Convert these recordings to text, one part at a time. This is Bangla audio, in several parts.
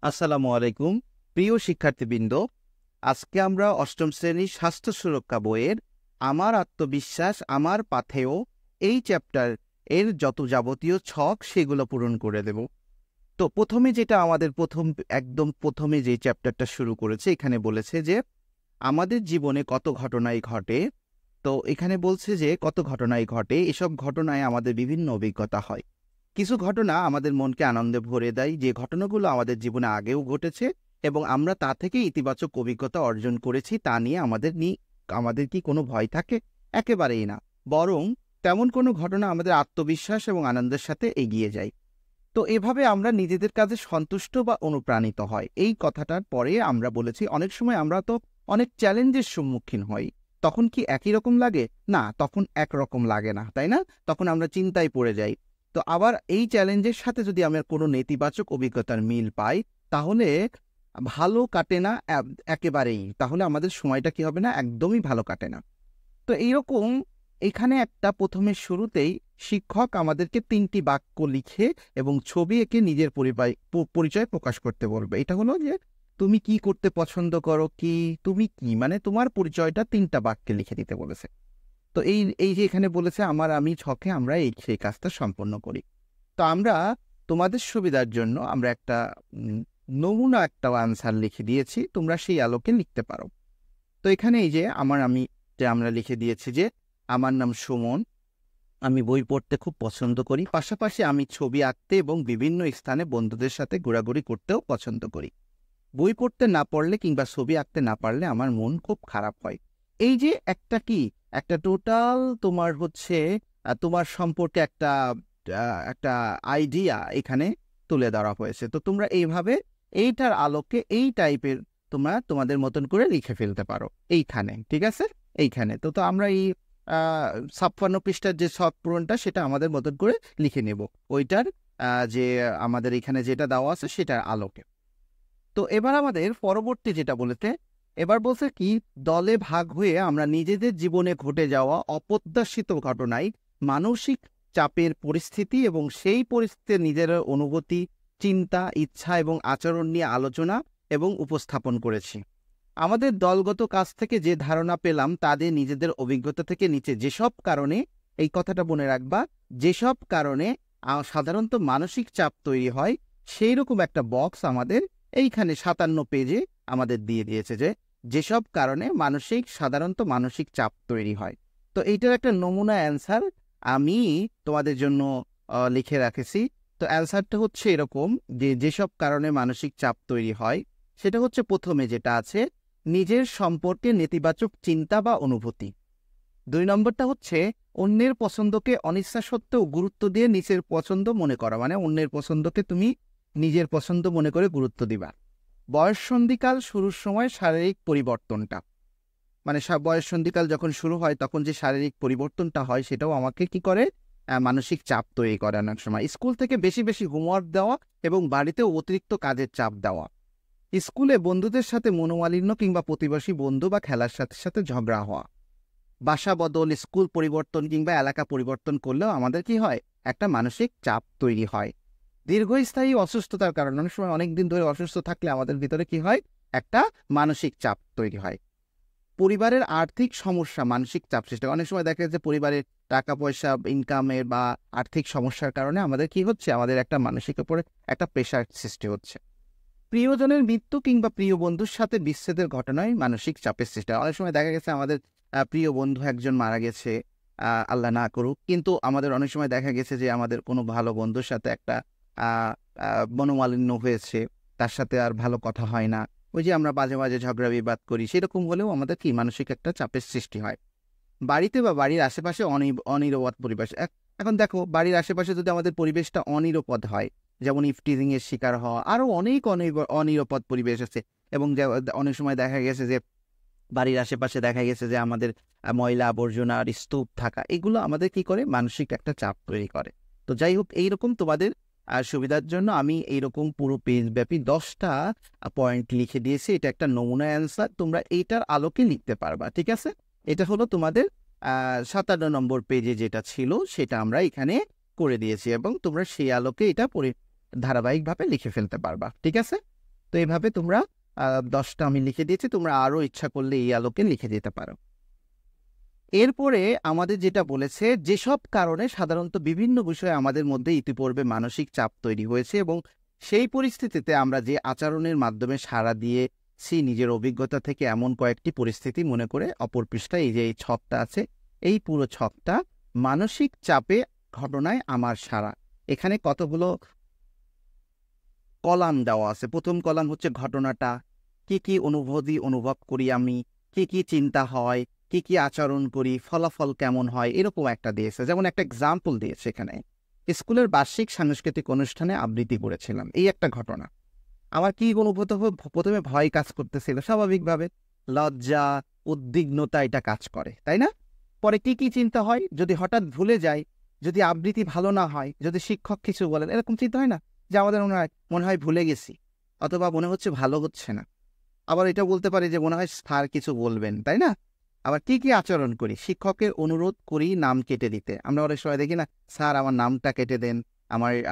আসসালামু আলাইকুম প্রিয় শিক্ষার্থীবৃন্দ। আজকে আমরা অষ্টম শ্রেণীর স্বাস্থ্য সুরক্ষা বইয়ের আমার আত্মবিশ্বাস আমার পাথেয় এই চ্যাপ্টার এর যত যাবতীয় ছক সেগুলো পূরণ করে দেব। তো প্রথমে যেটা আমাদের একদম প্রথমে যে চ্যাপ্টারটা শুরু করেছে, এখানে বলেছে যে আমাদের জীবনে কত ঘটনাই ঘটে। তো এখানে বলছে যে কত ঘটনাই ঘটে, এসব ঘটনায় আমাদের বিভিন্ন অভিজ্ঞতা হয়। কিছু ঘটনা আমাদের মনকে আনন্দে ভরে দেয়, যে ঘটনাগুলো আমাদের জীবনে আগেও ঘটেছে এবং আমরা তা থেকে ইতিবাচক অভিজ্ঞতা অর্জন করেছি, তা নিয়ে আমাদের কি কোনো ভয় থাকে? একেবারেই না। বরং তেমন কোনো ঘটনা আমাদের আত্মবিশ্বাস এবং আনন্দের সাথে এগিয়ে যায়। তো এভাবে আমরা নিজেদের কাজে সন্তুষ্ট বা অনুপ্রাণিত হয়। এই কথাটার পরে আমরা বলেছি অনেক সময় আমরা তো অনেক চ্যালেঞ্জের সম্মুখীন হই। তখন কি একই রকম লাগে? না, তখন একরকম লাগে না, তাই না? তখন আমরা চিন্তায় পড়ে যাই। তো আবার এই চ্যালেঞ্জের সাথে যদি আমরা কোনো নেতিবাচক অভিজ্ঞতার মিল পাই, তাহলে ভালো কাটে না একেবারেই। তাহলে আমাদের সময়টা কি হবে না? একদমই ভালো কাটে না। তো এইরকম এখানে একটা প্রথমে শুরুতেই শিক্ষক আমাদেরকে ৩টি বাক্য লিখে এবং ছবি এঁকে নিজের পরিচয় প্রকাশ করতে বলবে। এটা হলো যে তুমি কি করতে পছন্দ করো, কি তুমি কি মানে তোমার পরিচয়টা ৩টা বাক্যে লিখে দিতে বলেছে। তো এই এই যে এখানে বলেছে আমি ছকে আমরা সেই কাজটা সম্পন্ন করি। তো আমরা তোমাদের সুবিধার জন্য আমরা একটা নমুনা একটা আনসার লিখে দিয়েছি, তোমরা সেই আলোকে লিখতে পারো। তো এখানে এই যে আমরা লিখে দিয়েছি যে আমার নাম সুমন, আমি বই পড়তে খুব পছন্দ করি, পাশাপাশি আমি ছবি আঁকতে এবং বিভিন্ন স্থানে বন্ধুদের সাথে ঘোরাঘুরি করতেও পছন্দ করি। বই পড়তে না পড়লে কিংবা ছবি আঁকতে না পারলে আমার মন খুব খারাপ হয়। এই যে একটা টোটাল তোমার হচ্ছে তোমার সম্পর্কে একটা আইডিয়া এখানে তুলে ধরা হয়েছে। তো তোমরা এইভাবে এইটার আলোকে এই টাইপের তোমরা তোমাদের মতন করে লিখে ফেলতে পারো এইখানে, ঠিক আছে? এইখানে তো তো আমরা এই 56 পৃষ্ঠার যে শখ পূরণটা সেটা আমাদের মতন করে লিখে নেব ওইটার যে আমাদের এখানে যেটা দেওয়া আছে সেটার আলোকে। তো এবার আমাদের পরবর্তী যেটা এবার বলছে কি, দলে ভাগ হয়ে আমরা নিজেদের জীবনে ঘটে যাওয়া অপ্রত্যাশিত ঘটনায় মানসিক চাপের পরিস্থিতি এবং সেই পরিস্থিতিতে নিজের অনুভূতি, চিন্তা, ইচ্ছা এবং আচরণ নিয়ে আলোচনা এবং উপস্থাপন করেছি। আমাদের দলগত কাজ থেকে যে ধারণা পেলাম তাদের নিজেদের অভিজ্ঞতা থেকে নিচে যেসব কারণে, এই কথাটা মনে রাখবা, যেসব কারণে সাধারণত মানসিক চাপ তৈরি হয় সেই রকম একটা বক্স আমাদের এইখানে 57 পেজে আমাদের দিয়ে দিয়েছে যে যেসব কারণে সাধারণত মানসিক চাপ তৈরি হয়। তো এইটার একটা নমুনা অ্যান্সার আমি তোমাদের জন্য লিখে রাখেছি। তো অ্যান্সারটা হচ্ছে এরকম যে যেসব কারণে মানসিক চাপ তৈরি হয় সেটা হচ্ছে প্রথমে যেটা আছে নিজের সম্পর্কে নেতিবাচক চিন্তা বা অনুভূতি। 2 নম্বরটা হচ্ছে অন্যের পছন্দকে অনিচ্ছা সত্ত্বেও গুরুত্ব দিয়ে নিজের পছন্দ মনে করা, মানে অন্যের পছন্দকে তুমি নিজের পছন্দ মনে করে গুরুত্ব দিবা। বয়ঃসন্ধিকাল শুরুর সময় শারীরিক পরিবর্তনটা, মানে বয়ঃসন্ধিকাল যখন শুরু হয় তখন যে শারীরিক পরিবর্তনটা হয় সেটাও আমাকে কি করে, মানসিক চাপ তৈরি করে অনেক সময়। স্কুল থেকে বেশি বেশি হোমওয়ার্ক দেওয়া এবং বাড়িতেও অতিরিক্ত কাজের চাপ দেওয়া। স্কুলে বন্ধুদের সাথে মনোমালিন্য কিংবা প্রতিবেশী বন্ধু বা খেলার সাথে সাথে ঝগড়া হওয়া। বাসা বদল, স্কুল পরিবর্তন কিংবা এলাকা পরিবর্তন করলেও আমাদের কি হয়, একটা মানসিক চাপ তৈরি হয়। দীর্ঘস্থায়ী অসুস্থতার কারণে অনেক সময় অনেকদিন ধরে অসুস্থ থাকলে আমাদের ভিতরে কি হয়, একটা মানসিক চাপ তৈরি হয়। পরিবারের আর্থিক সমস্যা মানসিক চাপ সৃষ্টি, অনেক সময় দেখা যাচ্ছে পরিবারের টাকা পয়সা ইনকামের বা আর্থিক সমস্যার কারণে আমাদের কি হচ্ছে, আমাদের একটা মানসিক উপরে একটা প্রেশার সৃষ্টি হচ্ছে। প্রিয়জনের মৃত্যু কিংবা প্রিয় বন্ধুর সাথে বিচ্ছেদের ঘটনায় মানসিক চাপের সৃষ্টি। অনেক সময় দেখা গেছে আমাদের প্রিয় বন্ধু একজন মারা গেছে, আল্লাহ না করুক, কিন্তু আমাদের অনেক সময় দেখা গেছে যে আমাদের কোনো ভালো বন্ধুর সাথে একটা মনোমালিন্য হয়েছে, তার সাথে আর ভালো কথা হয় না, ওই যে আমরা মাঝে মাঝে ঝগড়া বিবাদ করি, সেরকম হলেও আমাদের কি মানসিক একটা চাপের সৃষ্টি হয়। বাড়িতে বা বাড়ির আশেপাশে অনিরাপদ পরিবেশ। এখন দেখো, বাড়ির আশেপাশে যদি আমাদের পরিবেশটা অনিরাপদ হয়, যেমন ইফটিজিং এর শিকার হওয়া, আরো অনেক অনিরাপদ পরিবেশ আছে। এবং অনেক সময় দেখা গেছে যে বাড়ির আশেপাশে দেখা গেছে যে আমাদের ময়লা আবর্জনার স্তূপ থাকা, এগুলো আমাদের কি করে, মানসিক একটা চাপ তৈরি করে। তো যাই হোক, এইরকম তোমাদের সুবিধার জন্য আমি এইরকম পুরো পেজ ব্যাপী 10টা পয়েন্ট লিখে দিয়েছি। এটা একটা নমুনা অ্যান্সার, তোমরা এইটার আলোকে লিখতে পারবা, ঠিক আছে? এটা হলো তোমাদের 57 পেজে যেটা ছিল সেটা আমরা এখানে করে দিয়েছি এবং তোমরা সেই আলোকে এটা ধারাবাহিকভাবে লিখে ফেলতে পারবা, ঠিক আছে? তো এইভাবে তোমরা 10টা আমি লিখে দিয়েছি, তোমরা আরও ইচ্ছা করলে এই আলোকে লিখে দিতে পারো। এরপরে আমাদের যেটা বলেছে, যেসব কারণে সাধারণত বিভিন্ন বিষয়ে আমাদের মধ্যে ইতিপূর্বে মানসিক চাপ তৈরি হয়েছে এবং সেই পরিস্থিতিতে আমরা যে আচরণের মাধ্যমে সাড়া দিয়েছি নিজের অভিজ্ঞতা থেকে, এমন কয়েকটি পরিস্থিতি মনে করে অপর পৃষ্ঠায় এই যে এই ছকটা আছে, এই পুরো ছকটা মানসিক চাপে ঘটনায় আমার সাড়া। এখানে কতগুলো কলাম দেওয়া আছে। প্রথম কলাম হচ্ছে ঘটনাটা, কি কি অনুভূতি অনুভব করি আমি, কি কি চিন্তা হয়, কি কি আচরণ করি, ফলাফল কেমন হয়, এরকম একটা দিয়েছে। যেমন একটা এক্সাম্পল দিয়েছে এখানে, স্কুলের বার্ষিক সাংস্কৃতিক অনুষ্ঠানে আবৃত্তি করেছিলাম, এই একটা ঘটনা। আমার কি অনুভূত হবে? প্রথমে ভয় কাজ করতেছিল, স্বাভাবিকভাবে লজ্জা, উদ্বিগ্নতা এটা কাজ করে, তাই না? পরে কি কি চিন্তা হয়, যদি হঠাৎ ভুলে যাই, যদি আবৃত্তি ভালো না হয়, যদি শিক্ষক কিছু বলেন, এরকম চিন্তা হয় না যে আমাদের মনে হয় ভুলে গেছি, অথবা মনে হচ্ছে ভালো হচ্ছে না। আবার এটা বলতে পারি যে মনে হয় স্যার কিছু বলবেন, তাই না? আবার কি কি আচরণ করি, শিক্ষকের অনুরোধ করি নাম কেটে দিতে। আমরা অনেক সময় দেখি না, স্যার আমার নামটা কেটে দেন,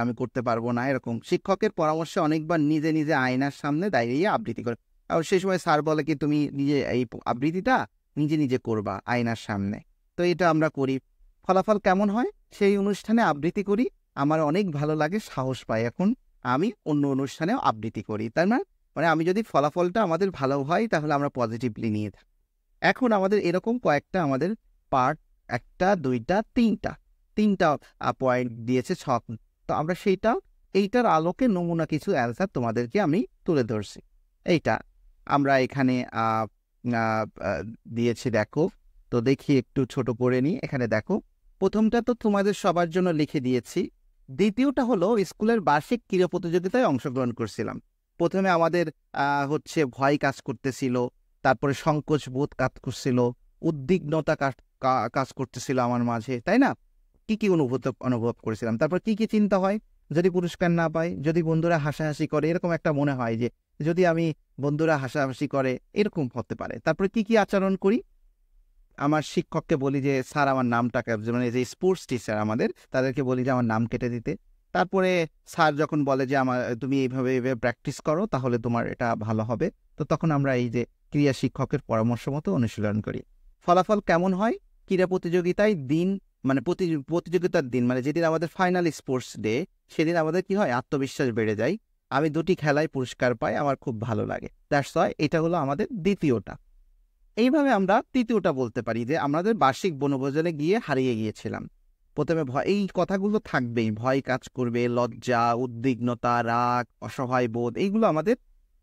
আমি করতে পারবো না, এরকম। শিক্ষকের পরামর্শে অনেকবার নিজে নিজে আয়নার সামনে দাঁড়িয়ে আবৃত্তি করে। আর সেই সময় স্যার বলে কি তুমি নিজে এই আবৃত্তিটা নিজে নিজে করবা আয়নার সামনে। তো এটা আমরা করি। ফলাফল কেমন হয়? সেই অনুষ্ঠানে আবৃত্তি করি, আমার অনেক ভালো লাগে, সাহস পাই, এখন আমি অন্য অনুষ্ঠানেও আবৃত্তি করি। তাই না? মানে আমি যদি ফলাফলটা আমাদের ভালো হয় তাহলে আমরা পজিটিভলি নিয়ে থাকি। এখন আমাদের এরকম কয়েকটা আমাদের পার্ট, 1টা 2টা 3টা পয়েন্ট দিয়েছে ছক। তো আমরা এইটার আলোকে নমুনা কিছু অ্যান্সার তোমাদেরকে আমি তুলে ধরছি। এইটা আমরা এখানে দিয়েছি, দেখো। তো দেখি একটু ছোট করে নিই। এখানে দেখো, প্রথমটা তো তোমাদের সবার জন্য লিখে দিয়েছি। দ্বিতীয়টা হলো স্কুলের বার্ষিক ক্রীড়া প্রতিযোগিতায় অংশগ্রহণ করছিলাম। প্রথমে আমাদের হচ্ছে ভয় কাজ করতেছিল, তারপরে সংকোচ বোধ কাজ করছিল, উদ্বিগ্নতা কাজ করতেছিল আমার মাঝে, তাই না? কি কি অনুভব করেছিলাম। তারপর কি কি চিন্তা হয়, যদি পুরস্কার না পাই, যদি বন্ধুরা হাসাহাসি করে, এরকম একটা মনে হয় যে যদি আমি বন্ধুরা হাসাহাসি করে, এরকম হতে পারে। তারপরে কি কি আচরণ করি, আমার শিক্ষককে বলি যে স্যার আমার নামটাকে, মানে যে স্পোর্টস টিচার আমাদের, তাদেরকে বলি যে আমার নাম কেটে দিতে। তারপরে স্যার যখন বলে যে তুমি এইভাবে প্র্যাকটিস করো তাহলে তোমার এটা ভালো হবে, তো তখন আমরা এই যে ক্রীড়া শিক্ষকের পরামর্শ মতো অনুশীলন করি। ফলাফল কেমন হয়? ক্রীড়া প্রতিযোগিতায় দিন, মানে প্রতিযোগিতার দিন, মানে যেদিন আমাদের ফাইনাল স্পোর্টস ডে, সেদিন আমাদের কি হয়, আত্মবিশ্বাস বেড়ে যায়। আমি 2টি খেলায় পুরস্কার পাই, আমার খুব ভালো লাগে। দ্যাটস ওয়াই এটা হলো আমাদের দ্বিতীয়টা। এইভাবে আমরা তৃতীয়টা বলতে পারি যে আমাদের বার্ষিক বনভোজনে গিয়ে হারিয়ে গিয়েছিলাম। প্রথমে ভয়, এই কথাগুলো থাকবেই, ভয় কাজ করবে, লজ্জা, উদ্বিগ্নতা, রাগ, অসহায় বোধ, এইগুলো আমাদের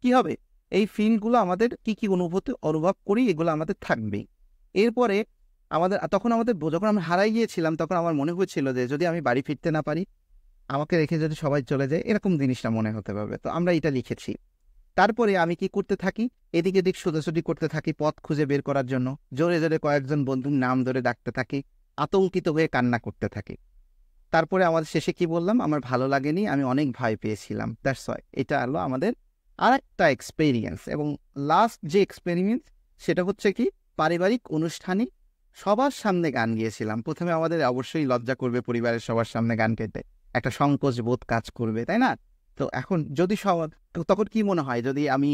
কি হবে, এই ফিলগুলো আমাদের কি কি অনুভব করি, এগুলো আমাদের থাকবেই। এরপরে তখন যখন আমরা হারাই গিয়েছিলাম, তখন আমার মনে হয়েছিল যে যদি আমি বাড়ি ফিরতে না পারি, আমাকে রেখে যদি সবাই চলে যায়, এরকম জিনিসটা মনে হতে পারবে। তো আমরা এটা লিখেছি। তারপরে আমি কি করতে থাকি, এদিক এদিক ছোটাছুটি করতে থাকি পথ খুঁজে বের করার জন্য, জোরে জোরে কয়েকজন বন্ধুর নাম ধরে ডাকতে থাকি, আতঙ্কিত হয়ে কান্না করতে থাকি। তারপরে আমাদের শেষে কি বললাম, আমার ভালো লাগেনি, আমি অনেক ভয় পেয়েছিলাম। দ্যাটস ওয়াই এটা হলো আমাদের আরেকটা এক্সপেরিয়েন্স। এবং লাস্ট যে এক্সপেরিয়েন্স, সেটা হচ্ছে কি, পারিবারিক অনুষ্ঠানে সবার সামনে গান গিয়েছিলাম। প্রথমে আমাদের অবশ্যই লজ্জা করবে, পরিবারের সবার সামনে গান গাইতে একটা সংকোচ বোধ কাজ করবে, তাই না? তো এখন যদি তখন কি মনে হয়, যদি আমি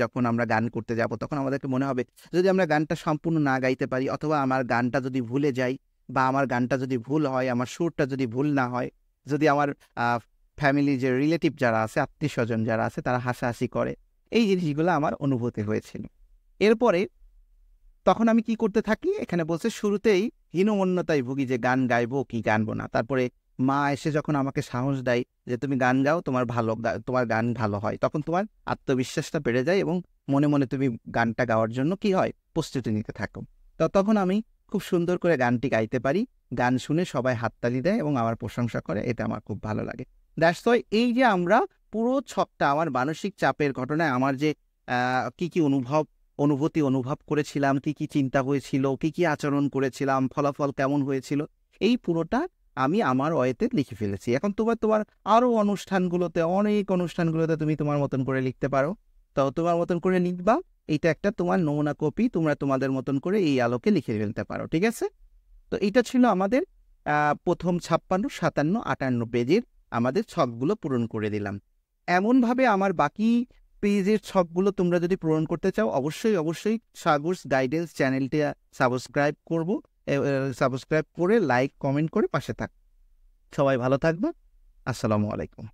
যখন আমরা গান করতে যাব, তখন আমাদেরকে মনে হবে যদি আমরা গানটা সম্পূর্ণ না গাইতে পারি, অথবা আমার গানটা যদি ভুলে যাই, বা আমার গানটা যদি ভুল হয়, আমার সুরটা যদি ভুল না হয়, যদি আমার ফ্যামিলি যে রিলেটিভ যারা আছে, আত্মীয় স্বজন যারা আছে, তারা হাসাহাসি করে, এই জিনিসগুলো আমার অনুভূতি হয়েছিল। এরপরে তখন আমি কি করতে থাকি, এখানে বলছে শুরুতেই হীনমন্যতায় ভুগি যে গান গাইবো কি গানবো না। তারপরে মা এসে যখন আমাকে সাহস দেয় যে তুমি গান গাও, তোমার গান ভালো হয়, তখন তোমার আত্মবিশ্বাসটা বেড়ে যায় এবং মনে মনে তুমি গানটা গাওয়ার জন্য কি হয়, প্রস্তুতি নিতে থাকো। তো তখন আমি খুব সুন্দর করে গানটি গাইতে পারি, গান শুনে সবাই হাততালি দেয় এবং আমার প্রশংসা করে, এটা আমার খুব ভালো লাগে। দ্যাটস ওয়াই এই যে আমরা পুরো ছকটা, আমার মানসিক চাপের ঘটনায় আমার যে কি কি অনুভূতি অনুভব করেছিলাম, কি কি চিন্তা হয়েছিল, কি কি আচরণ করেছিলাম, ফলাফল কেমন হয়েছিল, এই পুরোটা আমি আমার ওয়েতে লিখে ফেলেছি। এখন তোমার আরও অনেক অনুষ্ঠানগুলোতে তুমি তোমার মতন করে লিখতে পারো। তো তোমার মতন করে লিখবা, এইটা একটা তোমার নমুনা কপি, তোমরা তোমাদের মতন করে এই আলোকে লিখে ফেলতে পারো, ঠিক আছে? তো এটা ছিল আমাদের প্রথম 56, 57, 58 পেজের আমাদের ছকগুলো পূরণ করে দিলাম। এমনভাবে আমার বাকি পেজের ছকগুলো তোমরা যদি পূরণ করতে চাও অবশ্যই সাগরস গাইডেন্স চ্যানেলটা সাবস্ক্রাইব করে লাইক কমেন্ট করে পাশে থাক। সবাই ভালো থাকবে। আসসালামু আলাইকুম।